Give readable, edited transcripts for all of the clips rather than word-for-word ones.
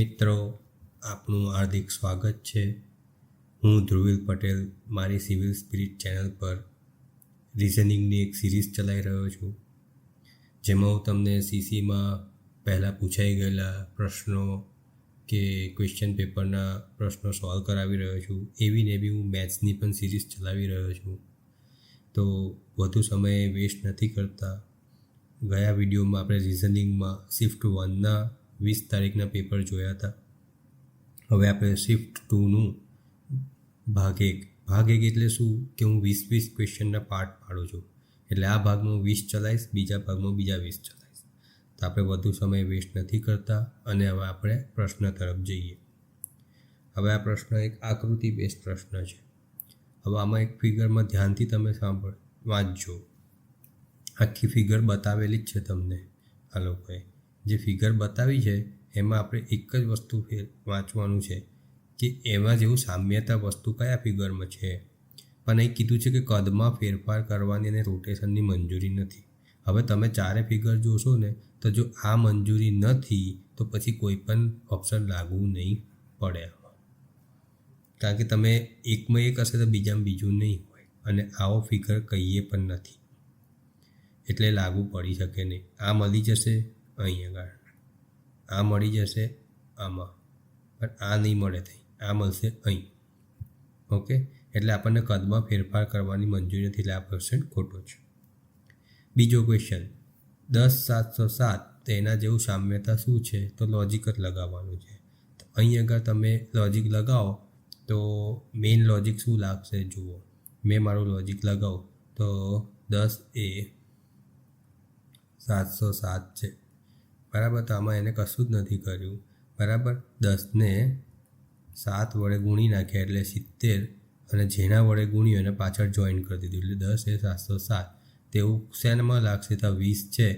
મિત્રો, આપનું હાર્દિક સ્વાગત છે. હું ધ્રુવીલ પટેલ મારી સિવિલ સ્પિરિટ ચેનલ પર રિઝનિંગની એક સિરીઝ ચલાવી રહ્યો છું, જેમાં હું તમને સીસીમાં પહેલાં પૂછાઈ ગયેલા પ્રશ્નો કે ક્વેશ્ચન પેપરના પ્રશ્નો સોલ્વ કરાવી રહ્યો છું. એવી ને એવી હું મેથ્સની પણ સિરીઝ ચલાવી રહ્યો છું. તો વધુ સમય વેસ્ટ નથી કરતા. ગયા વિડીયોમાં આપણે રિઝનિંગમાં શિફ્ટ 1ના 20 તારીખના પેપર જોયા હતા. હવે આપણે શિફ્ટ 2નું ભાગ 1 એટલે શું કે હું 20 ક્વેશ્ચનના પાર્ટ પાડું છું. એટલે આ ભાગમાં 20 ચલાવીશ, બીજા ભાગમાં બીજા 20 ચલાવીશ. તો આપણે વધુ સમય વેસ્ટ નથી કરતા અને હવે આપણે પ્રશ્ન તરફ જઈએ. હવે આ પ્રશ્ન એક આકૃતિ બેઝ પ્રશ્ન છે. હવે આમાં એક ફિગરમાં ધ્યાનથી તમે વાંચજો. આખી ફિગર બતાવેલી જ છે તમને. આ લોકોએ જે ફિગર બતાવી છે એમાં આપણે એક જ વસ્તુ વાંચવાનું છે કે એમાં જેવું સામ્યતા વસ્તુ કયા ફિગરમાં છે. પણ અહીં કીધું છે કે કદમાં ફેરફાર કરવાની અને રોટેશનની મંજૂરી નથી. હવે તમે ચારે ફિગર જોશો ને તો જો આ મંજૂરી નથી તો પછી કોઈ પણ ઓપ્શન લાગુ નહીં પડે. કારણ કે તમે એકમાં એક હશે તો બીજામાં બીજું નહીં હોય, અને આવો ફિગર કહીએ પણ નથી એટલે લાગુ પડી શકે નહીં. આ મળી જશે અહીં આગળ, આ મળી જશે આમાં, પણ આ નહીં મળે થઈ, આ મળશે અહીં. ઓકે, એટલે આપણને કદમાં ફેરફાર કરવાની મંજૂરી નથી, એટલે આ ક્વેશ્ચન ખોટો છે. બીજો ક્વેશ્ચન 10,707 તેના જેવું સામ્યતા શું છે? તો લોજિક જ લગાવવાનું છે. તો અહીં આગળ તમે લોજિક લગાવો તો મેઇન લોજિક શું લાગશે જુઓ. મેં મારું લોજિક લગાવું તો 10 એ 707 છે, બરાબર. તો આમાં એને કશું જ નથી કર્યું, બરાબર. 10ને 7 વડે ગુણી નાખ્યા એટલે 70, અને જેના વડે ગુણ્યું એને પાછળ જોઈન કરી દીધું એટલે 10 એ 707. તેવું શેનમાં લાગશે તો 20 છે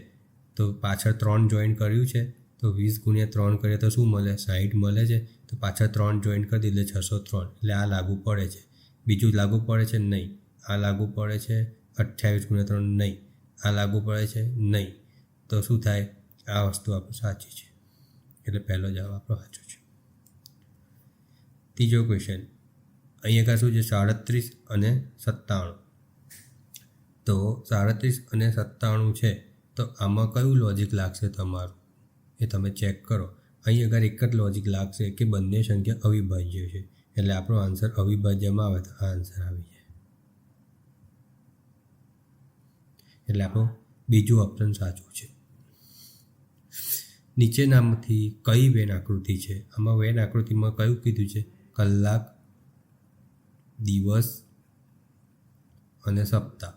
તો પાછળ 3 જોઈન કર્યું છે તો 20 × 3 કરીએ તો શું મળે? 60 મળે છે. તો પાછળ 3 જોઈન કરી દીધું એટલે 603. એટલે આ લાગુ પડે છે. બીજું લાગુ પડે છે? નહીં. આ લાગુ પડે છે? 28 × 3 નહીં. આ લાગુ પડે છે? નહીં. તો શું થાય? આ વસ્તુ આપણું સાચી છે, એટલે પહેલો જવાબ આપણો સાચો છે. ત્રીજો ક્વેશ્ચન અહીંયા શું છે? 37 અને 97. તો 37 અને 97 છે તો આમાં કયું લોજિક લાગશે તમારું એ તમે ચેક કરો. અહીં આગળ એક જ લોજિક લાગશે કે બંને સંખ્યા અવિભાજ્ય છે, એટલે આપણો આન્સર અવિભાજ્યમાં આવે તો આ આન્સર આવી જાય. એટલે આપણું બીજું ઓપ્શન સાચું છે. નીચેનામાંથી કઈ વેન આકૃતિ છે? આમાં વેન આકૃતિમાં કયું કીધું છે? કલાક, દિવસ અને સપ્તાહ.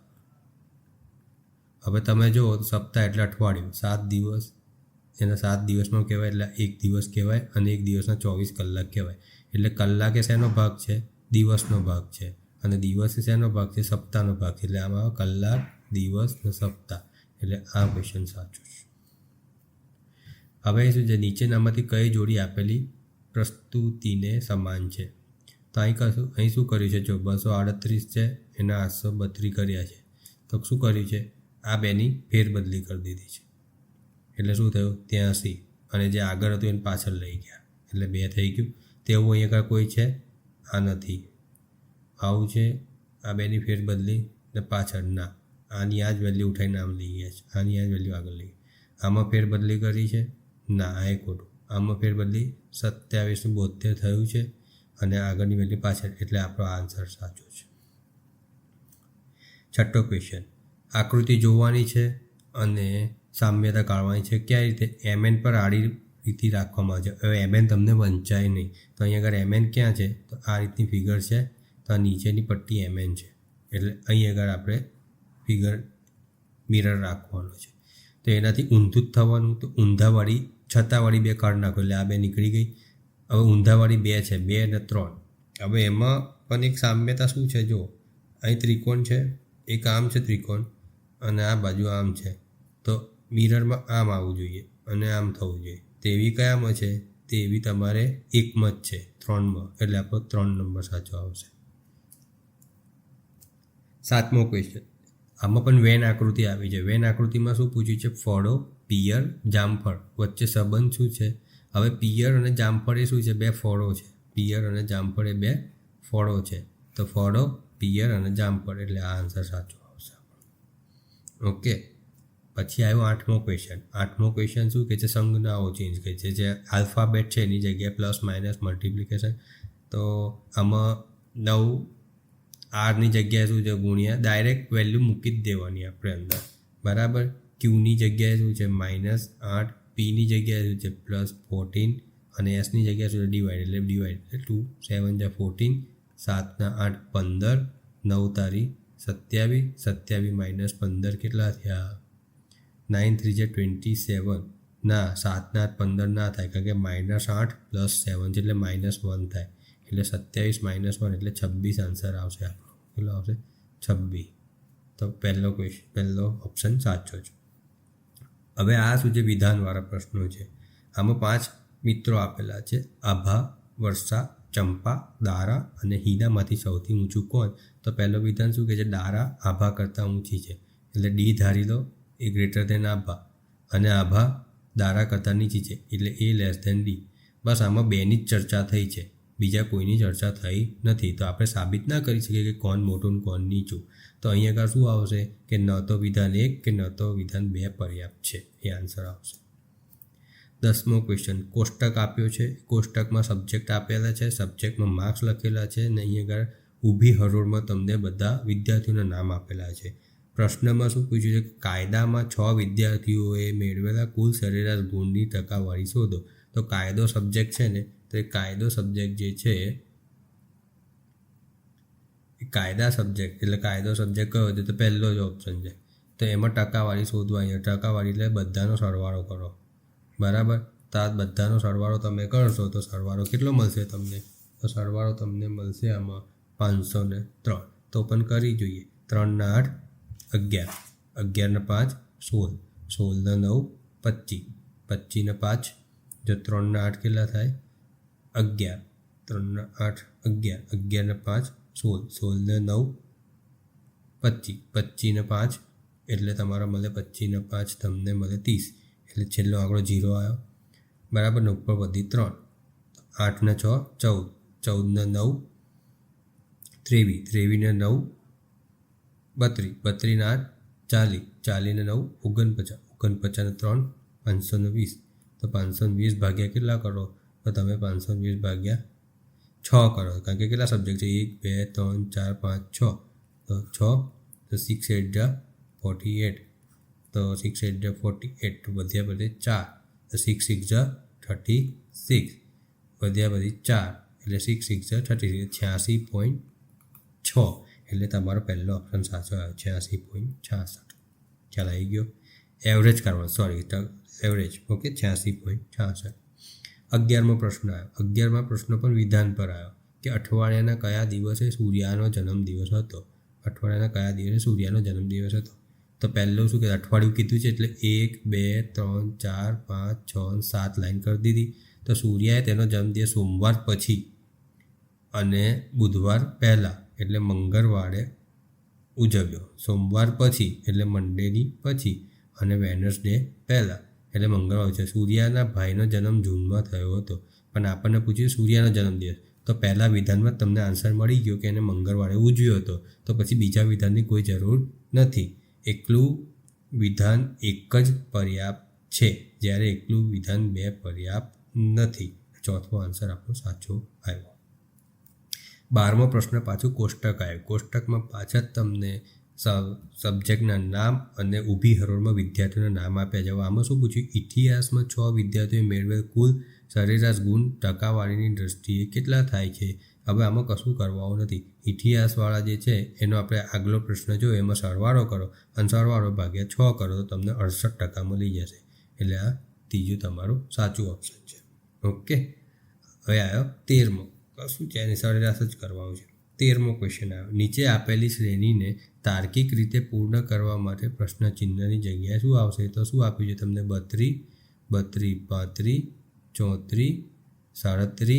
હવે તમે જુઓ તો સપ્તાહ એટલે અઠવાડિયું, 7 દિવસ એના 7 દિવસમાં કહેવાય એટલે 1 દિવસ કહેવાય, અને 1 દિવસના 24 કલાક કહેવાય. એટલે કલાક એ શેનો ભાગ છે? દિવસનો ભાગ છે. અને દિવસ એ શેનો ભાગ છે? સપ્તાહનો ભાગ છે. એટલે આમાં કલાક, દિવસ અને સપ્તાહ. એટલે આ ક્વેશ્ચન સાચું છે. હવે શું છે? નીચેનામાંથી કઈ જોડી આપેલી પ્રસ્તુતિને સમાન છે? તો અહીં શું કર્યું છે? જો 238 છે એના 832 કર્યા છે, તો શું કર્યું છે? આ બેની ફેરબદલી કરી દીધી છે. એટલે શું થયું? 83, અને જે આગળ હતું એને પાછળ લઈ ગયા એટલે 2 થઈ ગયું. તેવું અહીં આગળ કોઈ છે? આ નથી. આવું છે? આ બેની ફેરબદલી ને પાછળ ના, આની આ જ વેલ્યુ ઉઠાવીને આમ લઈ ગયા છે, આની આ જ વેલ્યુ આગળ લઈ ગયા. આમાં ફેરબદલી કરી છે? ના, આ એ ખોટું. આમાં ફેરબદલી 2772 થયું છે, અને આગળની વેલ્યુ પાછળ, એટલે આપણો આન્સર સાચો છે. છઠ્ઠો ક્વેશ્ચન આકૃતિ જોવાની છે અને સામ્યતા કાઢવાની છે. કયા રીતે? MN પર આડી રીતે રાખવામાં આવે છે. હવે MN તમને વંચાય નહીં, તો અહીં આગળ MN ક્યાં છે? તો આ રીતની ફિગર છે, તો આ નીચેની પટ્ટી MN છે, એટલે અહીં આગળ આપણે ફિગર મિરર રાખવાનો છે. તો એનાથી ઊંધું જ થવાનું, તો ઊંધાવાળી છતાવાળી 2 કાઢ નાખો એટલે આ 2 નીકળી ગઈ. હવે ઊંધાવાળી 2 છે, 2 અને 3. હવે એમાં પણ એક સામ્યતા શું છે? જો અહીં ત્રિકોણ છે, એક આમ છે ત્રિકોણ, અને આ બાજુ આમ છે, તો મિરરમાં આમ આવવું જોઈએ અને આમ થવું જોઈએ. તેવી કયામાં છે? તેવી તમારે એકમાં જ છે, 3માં, એટલે આપણો 3 નંબર સાચો આવશે. 7મો ક્વેશ્ચન આમાં પણ વેન આકૃતિ આવી છે. વેન આકૃતિમાં શું પૂછ્યું છે? ફળો, પિયર, જામફળ વચ્ચે સંબંધ શું છે? હવે પિયર અને જામફળ એ શું છે? 2 ફળો છે. પિયર અને જામફળ એ 2 ફળો છે. તો ફળો, પિયર અને જામફળ, એટલે આ આન્સર સાચો આવશે. ઓકે, પછી આવ્યો 8મો ક્વેશ્ચન. 8મો ક્વેશ્ચન શું કહે છે? સંજ્ઞાઓ ચેન્જ કહે છે. જે આલ્ફાબેટ છે એની જગ્યાએ પ્લસ માઇનસ મલ્ટિપ્લિકેશન. તો આમાં 9 આરની જગ્યાએ શું છે? ગુણ્યા. ડાયરેક્ટ વેલ્યુ મૂકી જ દેવાની આપણે અંદર, બરાબર. ક્યુની જગ્યાએ શું છે? -8. પીની જગ્યાએ શું છે? +14. અને એસની જગ્યાએ શું છે? ડિવાઈડ, એટલે ડિવાઈડ, એટલે 2 7 × 14, 7 × 8 15, 9 તારી 27, 27 - 15 કેટલા થયા? 9 × 3 = 27. ના, 7 × 8 15 ના થાય, કારણ કે -8 + 7 છે એટલે -1 થાય, એટલે 27 - 1 એટલે 26 આન્સર આવશે આપણો. કેટલો આવશે? 26. તો પહેલો ઓપ્શન સાચો છે. હવે આ શું છે? વિધાનવાળા પ્રશ્નો છે. આમાં 5 મિત્રો આપેલા છે. આભા, વર્ષા, ચંપા, દારા અને હિનામાંથી સૌથી ઊંચું કોણ? તો પહેલો વિધાન શું કહે છે? દારા આભા કરતાં ઊંચી છે, એટલે ડી ધારી લો, એ ગ્રેટર ધેન આભા. અને આભા દારા કરતાં નીચી છે, એટલે એ લેસ ધેન ડી. બસ આમાં 2ની જ ચર્ચા થઈ છે, બીજા કોઈની ચર્ચા થઈ નથી. તો આપણે સાબિત ના કરી શકીએ કે કોણ મોટું ને કોણ નીચું. તો અહીંયા આગળ શું આવશે? કે ન તો વિધાન 1 કે ન તો વિધાન 2 પર્યાપ્ત છે, એ આન્સર આવશે. 10મો ક્વેશ્ચન. કોષ્ટક આપ્યો છે, કોષ્ટકમાં સબ્જેક્ટ આપેલા છે, સબ્જેક્ટમાં માર્ક્સ લખેલા છે, અને અહીંયા આગળ ઊભી હરોળમાં તમને બધા વિદ્યાર્થીઓના નામ આપેલા છે. પ્રશ્નમાં શું પૂછ્યું છે? કાયદામાં 6 વિદ્યાર્થીઓએ મેળવેલા કુલ સરેરાશ ગુણની ટકાવારી શોધો. તો કાયદો સબ્જેક્ટ છે ને, તો એ કાયદો સબ્જેક્ટ જે છે, કાયદા સબ્જેક્ટ, એટલે કાયદો સબ્જેક્ટ કયો છે? તો પહેલો જ ઓપ્શન છે. તો એમાં ટકાવારી શોધવા. અહીંયા ટકાવારી એટલે બધાનો સરવાળો કરો, બરાબર. તો આ બધાનો સરવાળો તમે કરશો તો સરવાળો કેટલો મળશે તમને? તો સરવાળો તમને મળશે આમાં 503. તો પણ કરી જોઈએ. 3 × 8 11, 11 × 5 16, 16 × 9 25, 25 × 5, જો 3 × 8 કેટલા થાય? 11, 3 × 8 11, 11 × 5 16, 16 × 9 25, 25 × 5 એટલે તમારા મળે 25 × 5 તમને મળે 30, એટલે છેલ્લો આંકડો 0 આવ્યો, બરાબર. ને ઉપર વધી 3, 8 × 6 14, 14 × 9 23, 23 × 9 32, 32 × 8 40, 40 × 9 49, 49 × 3 520. તો 520 ભાગ્યા કેટલા કરો? તો તમે 520 ભાગ્યા 6 કરો, કારણ કે કેટલા સબ્જેક્ટ છે? 1 2 3 4 5 6. તો 6, તો 6 × 8 = 48, તો 6 × 8 = 48, વધ્યા બધે 4, તો 6 × 6 = 36, વધ્યા બધી 4, એટલે 6 × 6 = 36, 86.6, એટલે તમારો પહેલો ઓપ્શન સાચો આવ્યો, 86.66. ખ્યાલ આવી ગયો? એવરેજ કરવાનો, સોરી, એવરેજ. ઓકે, 86.66. 11મો પ્રશ્ન આવ્યો. 11મા પ્રશ્ન પણ વિધાન પર આવ્યો કે અઠવાડિયાના કયા દિવસે સૂર્યનો જન્મદિવસ હતો? અઠવાડિયાના કયા દિવસે સૂર્યનો જન્મદિવસ હતો? તો પહેલું શું કે અઠવાડિયું કીધું છે, એટલે 1 2 3 4 5 6 7 લાઈન કરી દીધી. તો સૂર્યએ તેનો જન્મદિવસ સોમવાર પછી અને બુધવાર પહેલાં, એટલે મંગળવારે ઉજવ્યો. સોમવાર પછી એટલે મંડેની પછી, અને વેનસડે પહેલાં એટલે મંગળવાર છે. સૂર્યના ભાઈનો જન્મ જૂનમાં થયો હતો, પણ આપણને પૂછ્યું સૂર્યનો જન્મદિવસ, તો પહેલાં વિધાનમાં તમને આન્સર મળી ગયો કે એને મંગળવારે ઉજવ્યો હતો, તો પછી બીજા વિધાનની કોઈ જરૂર નથી. એકલું વિધાન 1 જ પર્યાપ્ત છે, જ્યારે એકલું વિધાન 2 પર્યાપ્ત નથી. ચોથો આન્સર આપણો સાચો આવ્યો. 12મો પ્રશ્ન પાછું કોષ્ટક આવ્યું. કોષ્ટકમાં પાછા તમને સબ્જેક્ટના નામ અને ઊભી હરોળમાં વિદ્યાર્થીઓના નામ આપ્યા છે. આમાં શું પૂછ્યું? ઇતિહાસમાં 6 વિદ્યાર્થીઓએ મેળવેલ કુલ સરેરાશ ગુણ ટકાવારીની દ્રષ્ટિએ કેટલા થાય છે? હવે આમાં કશું કરવાનું નથી. ઇતિહાસવાળા જે છે એનો આપણે આગલો પ્રશ્ન જોયો, એમાં સરવાળો કરો અને સરવાળો ભાગ્યા 6 કરો તો તમને 68% મળી જશે. એટલે આ ત્રીજું તમારું સાચું ઓપ્શન છે. ઓકે, હવે આવ્યો 13મો. કશું છે એની સરેરાશ જ કરવાનું છે. 13મો ક્વેશ્ચન આવ્યો. નીચે આપેલી શ્રેણીને તાર્કિક રીતે પૂર્ણ કરવા માટે પ્રશ્ન ચિહ્નની જગ્યાએ શું આવશે? તો શું આપ્યું છે તમને? 32, 32, 35, 34,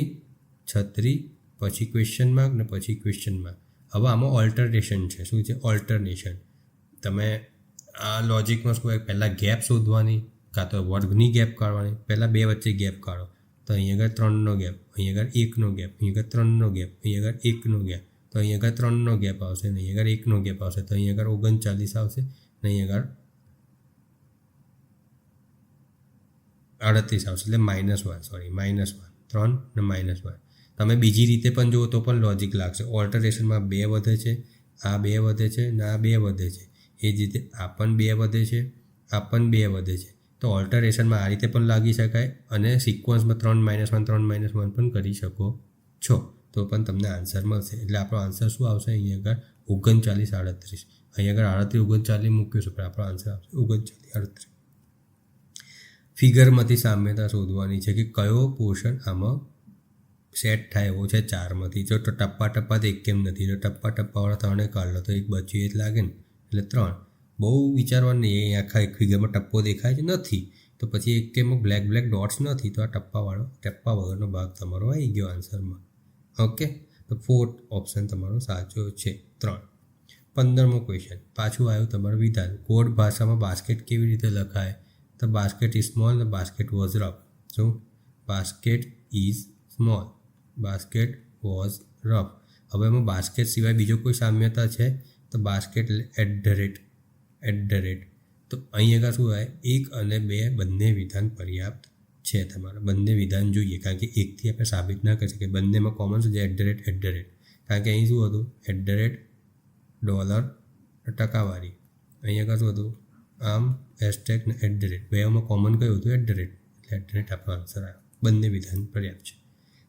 36, પછી ક્વેશ્ચન માર્ક ને પછી ક્વેશ્ચન માર્ક. હવે આમાં ઓલ્ટરનેશન છે. શું છે? ઓલ્ટરનેશન. તમે આ લોજિકમાં શું હોય? પહેલાં ગેપ શોધવાની, કાં તો વર્ગની ગેપ કાઢવાની. પહેલાં 2 વચ્ચે ગેપ કાઢો, તો અહીં આગળ 3નો ગેપ, અહીં આગળ 1નો ગેપ, અહીં આગળ 3નો ગેપ, અહીં આગળ 1નો ગેપ, તો અહીં આગળ 3નો ગેપ આવશે અને અહીં આગળ 1નો ગેપ આવશે, તો અહીં આગળ 39 આવશે અને અહીં આગળ 38 આવશે, એટલે -1 3 અને -1. તમે બીજી રીતે પણ જુઓ તો પણ લોજિક લાગશે. ઓલ્ટરેશનમાં 2 વધે છે, આ 2 વધે છે અને આ 2 વધે છે. એ જ રીતે આ પણ 2 વધે છે, આ પણ 2 વધે છે. તો ઓલ્ટરેશનમાં આ રીતે પણ લાગી શકાય અને સિક્વન્સમાં 3 -1 3 -1 પણ કરી શકો છો, તો પણ તમને આન્સર મળશે. એટલે આપણો આન્સર શું આવશે? અહીં આગળ 39 38. અહીં આગળ 38 39 મૂક્યું છે, પણ આપણો આન્સર આવશે 39 38. ફિગરમાંથી સામ્યતા શોધવાની છે કે કયો પોર્શન આમાં સેટ થાય એવો છે 4માંથી. જો ટપ્પા તો એક કેમ નથી, તો ટપ્પાવાળા 3 કાઢ લો તો એક બચ્યું એ જ લાગે ને, એટલે 3. બહુ વિચારવાનું નહીં, એ આખા એક ફિગરમાં ટપ્પો દેખાય છે નથી, તો પછી એક કેમાં બ્લેક ડોટ્સ નથી, તો આ ટપ્પા વગરનો ભાગ તમારો આવી ગયો આન્સરમાં. ઓકે, તો 4th ઓપ્શન તમારો સાચો છે 3. 15મો ક્વેશ્ચન પાછું આવ્યું તમારું વિધાન. કોડ ભાષામાં બાસ્કેટ કેવી રીતે લખાય? તો બાસ્કેટ ઇઝ સ્મોલ અને બાસ્કેટ વોઝ રફ. શું? Basket is small, basket was rough. હવે એમાં બાસ્કેટ સિવાય બીજો કોઈ સામ્યતા છે? તો બાસ્કેટ @ તો અહીં આગળ શું હોય? 1 અને 2 બંને વિધાન પર્યાપ્ત છે તમારે. બંને વિધાન જોઈએ, કારણ કે એકથી આપણે સાબિત ના કરી શકીએ. બંનેમાં કોમન શું છે? @ કારણ કે અહીં શું હતું? $, ટકાવારી. અહીં આગળ શું હતું? આમ # ને @ બેમાં કોમન કયું હતું? @ એટલે @ આપણો આન્સર આવ્યો. બંને વિધાન પર્યાપ્ત છે.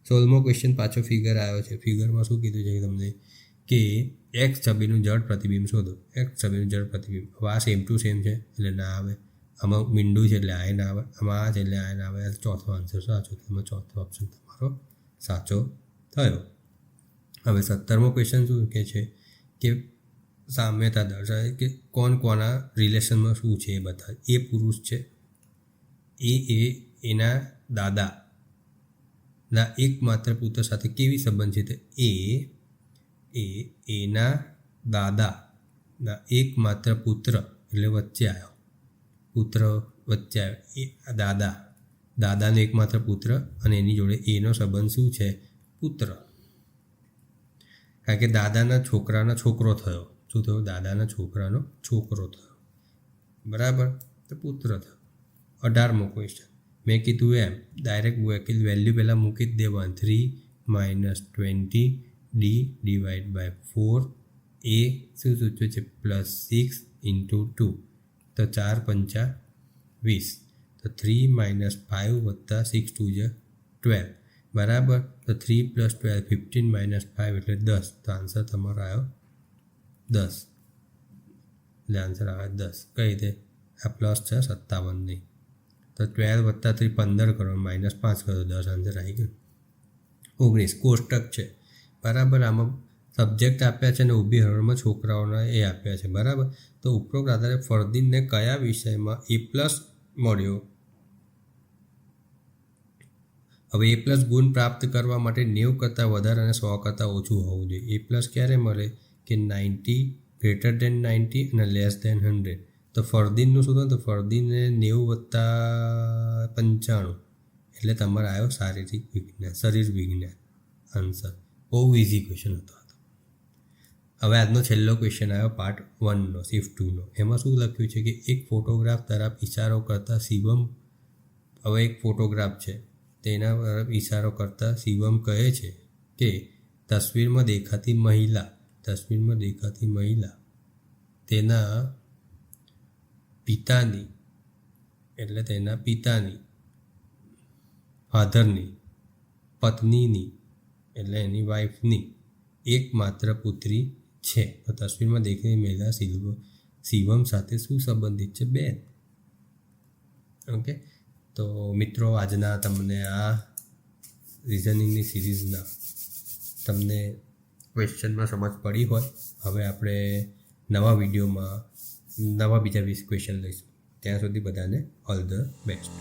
16મો ક્વેશ્ચન પાછો ફિગર આવ્યો છે. ફિગરમાં શું કીધું છે તમને કે x છબીનું જળ પ્રતિબિંબ શોધો. x છબીનું જળ પ્રતિબિંબ. હવે આ સેમ ટુ સેમ છે એટલે ના આવે. આમાં મીંડું છે એટલે આ ના આવે, આમાં આ છે એટલે આ ના આવે. ચોથો આન્સર સાચો. એમાં ચોથો ઓપ્શન તમારો સાચો થયો. હવે 17મો ક્વેશ્ચન શું કહે છે કે સામ્યતા દર્શાવે કે કોના રિલેશનમાં શું છે એ બતાવે. એ પુરુષ છે, એના દાદાના એકમાત્ર પુત્ર સાથે કેવી સંબંધ છે? તો એના દાદાના એકમાત્ર પુત્ર, એટલે વચ્ચે આવ્યો પુત્ર, વચ્ચે આવ્યો દાદાનો એકમાત્ર પુત્ર અને એની જોડે એનો સંબંધ શું છે? પુત્ર. કારણ કે દાદાના છોકરાનો છોકરો થયો. શું થયું? દાદાના છોકરાનો છોકરો થયો, બરાબર, તો પુત્ર થયો. 18મો ક્વેશ્ચન મેં કીધું એમ ડાયરેક્ટ વેલ્યુ પહેલાં મૂકી જ દેવાનું. 3 - 20 d / 4 એ શું સૂચવે છે? +6 × 2, તો 4 × 5 = 20, તો 3 - 5 + 6 = 12, બરાબર. તો 3 + 12 15 - 5 એટલે 10, તો આન્સર તમારો આવ્યો 10. એટલે આન્સર આવે 10. કઈ રીતે? આ પ્લસ છે 57 નહીં, તો 12 + 3 15 કરો, -5 કરો, 10 આન્સર આવી ગયો. 19 કોષ્ટક છે, બરાબર. આમાં સબ્જેક્ટ આપ્યા છે અને ઊભી હરોળમાં છોકરાઓના એ આપ્યા છે, બરાબર. તો ઉપરોક્ત આધારે ફરદીનને કયા વિષયમાં A+ મળ્યો? હવે A+ ગુણ પ્રાપ્ત કરવા માટે 90 કરતાં વધારે અને 100 કરતાં ઓછું હોવું જોઈએ. A+ ક્યારે મળે? કે 90 > 90 અને <100. તો ફરદીનનું શું થયું? તો ફરદીનને 90 + 95, એટલે તમારે આવ્યો શરીર વિજ્ઞાન આન્સર. બહુ ઇઝી ક્વેશ્ચન હતો. હવે આજનો છેલ્લો ક્વેશ્ચન આવ્યો પાર્ટ 1નો, શિફ્ટ 2નો. એમાં શું લખ્યું છે કે એક ફોટોગ્રાફ તરફ ઇશારો કરતા શિવમ. હવે એક ફોટોગ્રાફ છે, તેના તરફ ઇશારો કરતા શિવમ કહે છે કે તસવીરમાં દેખાતી મહિલા તેના પિતાની ફાધરની પત્નીની, એટલે એની વાઈફની એકમાત્ર પુત્રી છે. તો તસવીરમાં દેખાતી મહિલા શિવમ સાથે શું સંબંધિત છે? બેન. ઓકે, તો મિત્રો આજના તમને આ રિઝનિંગની સિરીઝના તમને ક્વેશ્ચનમાં સમજ પડી હોય. હવે આપણે નવા વિડીયોમાં બીજા 20 ક્વેશ્ચન લઈશું. ત્યાં સુધી બધાને ઓલ ધ બેસ્ટ.